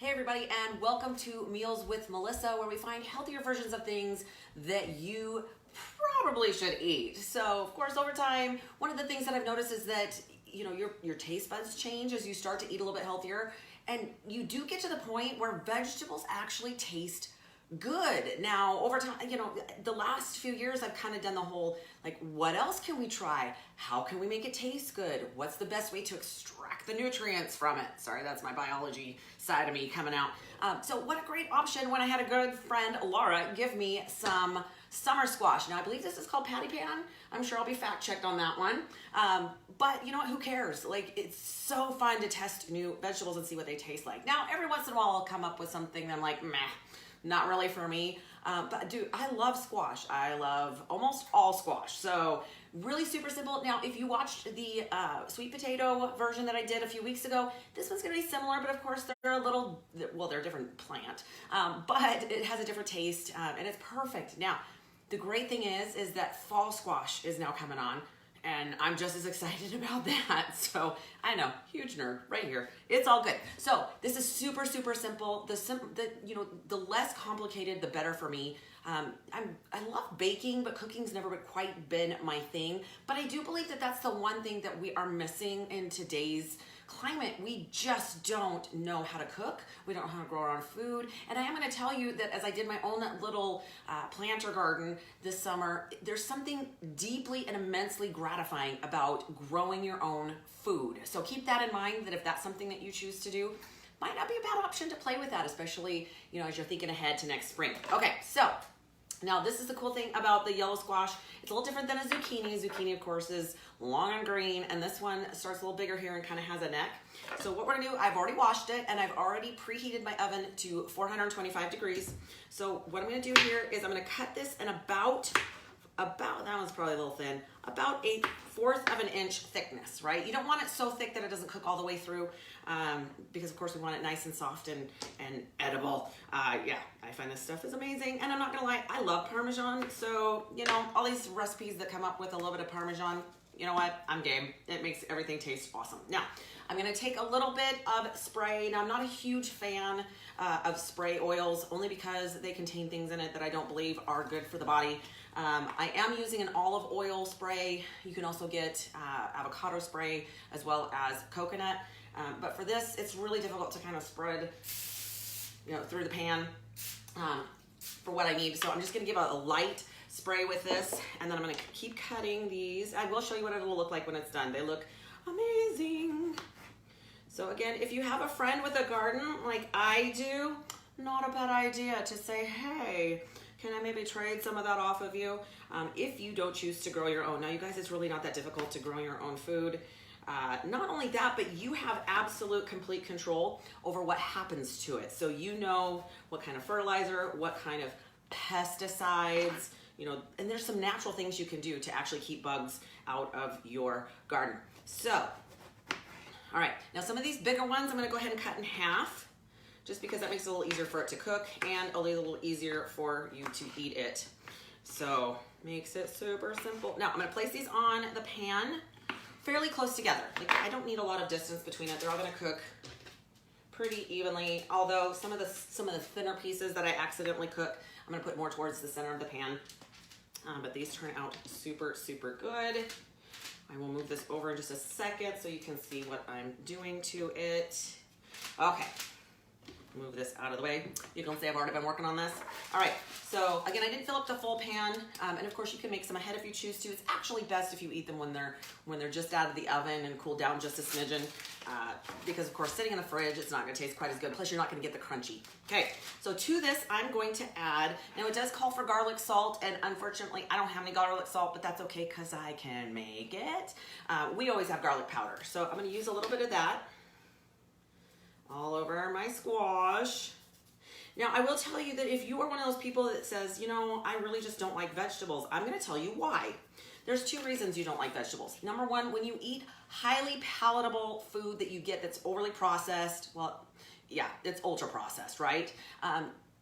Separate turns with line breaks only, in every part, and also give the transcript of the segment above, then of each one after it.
Hey everybody, and welcome to Meals with Melissa, where we find healthier versions of things that you probably should eat. So, of course, over time, one of the things that I've noticed is that your taste buds change as you start to eat a little bit healthier, and you do get to the point where vegetables actually taste good. Now, over time, the last few years, I've kind of done the whole, what else can we try? How can we make it taste good? What's the best way to extract the nutrients from it? Sorry, that's my biology side of me coming out. So what a great option when I had a good friend, Laura, give me some summer squash. Now, I believe this is called patty pan. I'm sure I'll be fact checked on that one. But you know what, who cares? It's so fun to test new vegetables and see what they taste like. Now, every once in a while, I'll come up with something that I'm like, meh. Not really for me, but dude, I love squash. I love almost all squash. So really super simple. Now, if you watched the sweet potato version that I did a few weeks ago, this one's gonna be similar, but of course they're they're a different plant, but it has a different taste and it's perfect. Now, the great thing is that fall squash is now coming on. And I'm just as excited about that. So I know, huge nerd right here. It's all good. So this is super, super simple. The less complicated, the better for me. I love baking, but cooking's never quite been my thing. But I do believe that that's the one thing that we are missing in today's climate. We just don't know how to cook. We don't know how to grow our own food. And I am going to tell you that as I did my own little planter garden this summer, there's something deeply and immensely gratifying about growing your own food. So keep that in mind, that if that's something that you choose to do, might not be a bad option to play with that, especially, as you're thinking ahead to next spring. Okay, so now this is the cool thing about the yellow squash. It's a little different than a zucchini. Zucchini, of course, is long and green, and this one starts a little bigger here and kind of has a neck. So what we're gonna do, I've already washed it, and I've already preheated my oven to 425 degrees. So what I'm gonna do here is I'm gonna cut this in about, that one's probably a little thin, about 1/4 of an inch thickness, right? You don't want it so thick that it doesn't cook all the way through, because of course we want it nice and soft and edible. Yeah, I find this stuff is amazing, and I'm not gonna lie, I love Parmesan, so, all these recipes that come up with a little bit of Parmesan, you know what, I'm game. It makes everything taste awesome. Now, I'm gonna take a little bit of spray. Now, I'm not a huge fan of spray oils, only because they contain things in it that I don't believe are good for the body. I am using an olive oil spray. You can also get avocado spray as well as coconut. But for this, it's really difficult to kind of spread, through the pan for what I need. So I'm just gonna give a light spray with this, and then I'm gonna keep cutting these. I will show you what it will look like when it's done. They look amazing. So again, if you have a friend with a garden like I do, not a bad idea to say, hey, can I maybe trade some of that off of you? If you don't choose to grow your own. Now, you guys, it's really not that difficult to grow your own food. Not only that, but you have absolute complete control over what happens to it. So you know what kind of fertilizer, what kind of pesticides, and there's some natural things you can do to actually keep bugs out of your garden. So, all right, now some of these bigger ones I'm gonna go ahead and cut in half, just because that makes it a little easier for it to cook and a little easier for you to eat it. So, makes it super simple. Now, I'm gonna place these on the pan fairly close together. I don't need a lot of distance between it. They're all gonna cook pretty evenly, although some of the thinner pieces that I accidentally cook, I'm gonna put more towards the center of the pan. But these turn out super, super good. I will move this over in just a second so you can see what I'm doing to it. Okay, move this out of the way. You can see I've already been working on this. All right, so again, I didn't fill up the full pan, and of course you can make some ahead if you choose to. It's actually best if you eat them when they're just out of the oven and cool down just a smidgen, because of course sitting in the fridge, it's not gonna taste quite as good, plus you're not gonna get the crunchy. Okay, so to this, I'm going to add, now it does call for garlic salt, and unfortunately I don't have any garlic salt, but that's okay because I can make it. We always have garlic powder, so I'm gonna use a little bit of that all over my squash. Now, I will tell you that if you are one of those people that says, I really just don't like vegetables, I'm gonna tell you why. There's 2 reasons you don't like vegetables. Number 1, when you eat highly palatable food that you get that's overly processed, well, yeah, it's ultra processed, right?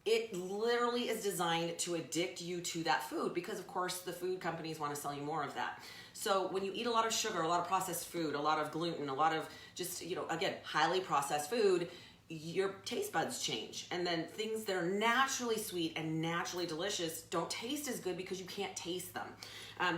It literally is designed to addict you to that food because, of course, the food companies want to sell you more of that. So when you eat a lot of sugar, a lot of processed food, a lot of gluten, a lot of just, again, highly processed food, your taste buds change, and then things that are naturally sweet and naturally delicious don't taste as good because you can't taste them.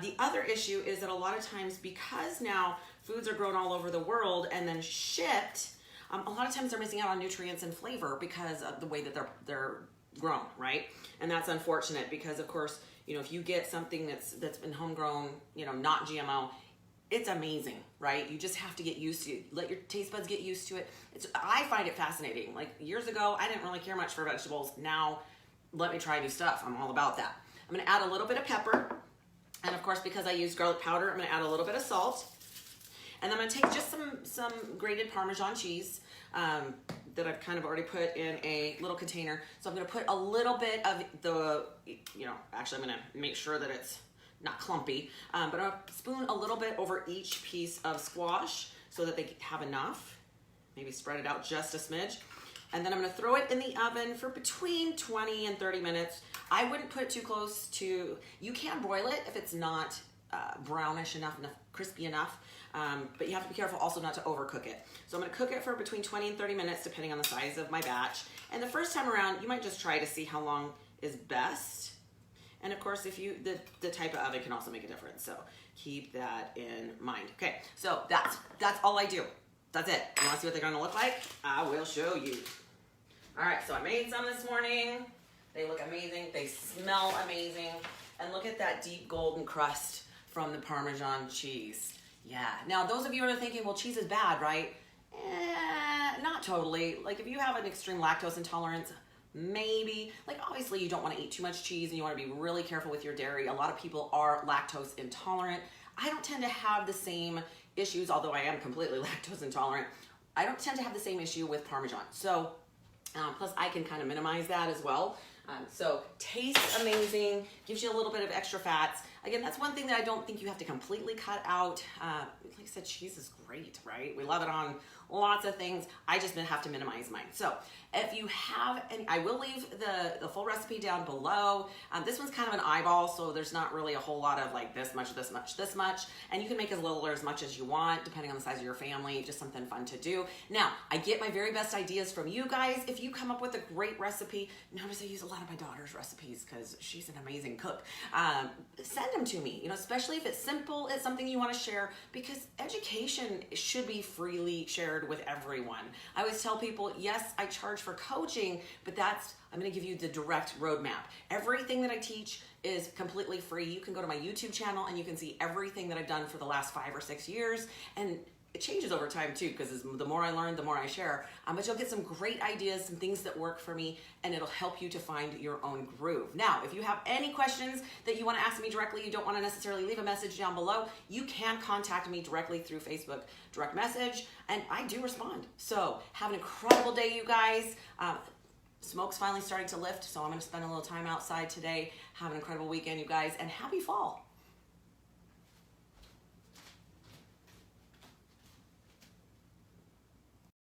The other issue is that a lot of times, because now foods are grown all over the world and then shipped, a lot of times they're missing out on nutrients and flavor because of the way that they're grown, right? And that's unfortunate because, of course, you know, if you get something that's been homegrown, you know, not GMO, it's amazing, right? You just have to get used to it. Let your taste buds get used to it. I find it fascinating. Like years ago, I didn't really care much for vegetables. Now, let me try new stuff. I'm all about that. I'm gonna add a little bit of pepper. And of course, because I use garlic powder, I'm gonna add a little bit of salt. And I'm gonna take just some grated Parmesan cheese that I've kind of already put in a little container. So I'm gonna put a little bit of the, you know, actually I'm gonna make sure that it's not clumpy, but I'm gonna spoon a little bit over each piece of squash so that they have enough. Maybe spread it out just a smidge. And then I'm gonna throw it in the oven for between 20 and 30 minutes. I wouldn't put it too close to, you can broil it if it's not brownish enough, crispy enough, but you have to be careful also not to overcook it. So I'm gonna cook it for between 20 and 30 minutes depending on the size of my batch. And the first time around, you might just try to see how long is best. And of course, if you, the type of oven can also make a difference. So keep that in mind. Okay, so that's all I do. That's it. You wanna see what they're gonna look like? I will show you. All right, so I made some this morning. They look amazing, they smell amazing. And look at that deep golden crust from the Parmesan cheese. Yeah, now those of you who are thinking, well, cheese is bad, right? Not totally. Like if you have an extreme lactose intolerance, maybe. Like obviously you don't want to eat too much cheese and you want to be really careful with your dairy. A lot of people are lactose intolerant. I don't tend to have the same issues, although I am completely lactose intolerant. I don't tend to have the same issue with Parmesan. So plus I can kind of minimize that as well. So tastes amazing, gives you a little bit of extra fats. Again, that's one thing that I don't think you have to completely cut out. Like I said, cheese is great, right? We love it on lots of things. I just have to minimize mine. So if you have any, I will leave the full recipe down below. This one's kind of an eyeball, so there's not really a whole lot of like this much, this much, this much. And you can make as little or as much as you want, depending on the size of your family, just something fun to do. Now, I get my very best ideas from you guys. If you come up with a great recipe, notice I use a lot of my daughter's recipes because she's an amazing cook. Send them to me, you know, especially if it's simple, it's something you want to share, because education should be freely shared with everyone. I always tell people, yes, I charge for coaching, but I'm going to give you the direct roadmap. Everything that I teach is completely free. You can go to my YouTube channel and you can see everything that I've done for the last 5 or 6 years. And it changes over time too, because the more I learn, the more I share. But you'll get some great ideas, some things that work for me, and it'll help you to find your own groove. Now, if you have any questions that you want to ask me directly, you don't want to necessarily leave a message down below, you can contact me directly through Facebook direct message, and I do respond. So have an incredible day, you guys. Smoke's finally starting to lift, so I'm going to spend a little time outside today. Have an incredible weekend, you guys, and happy fall.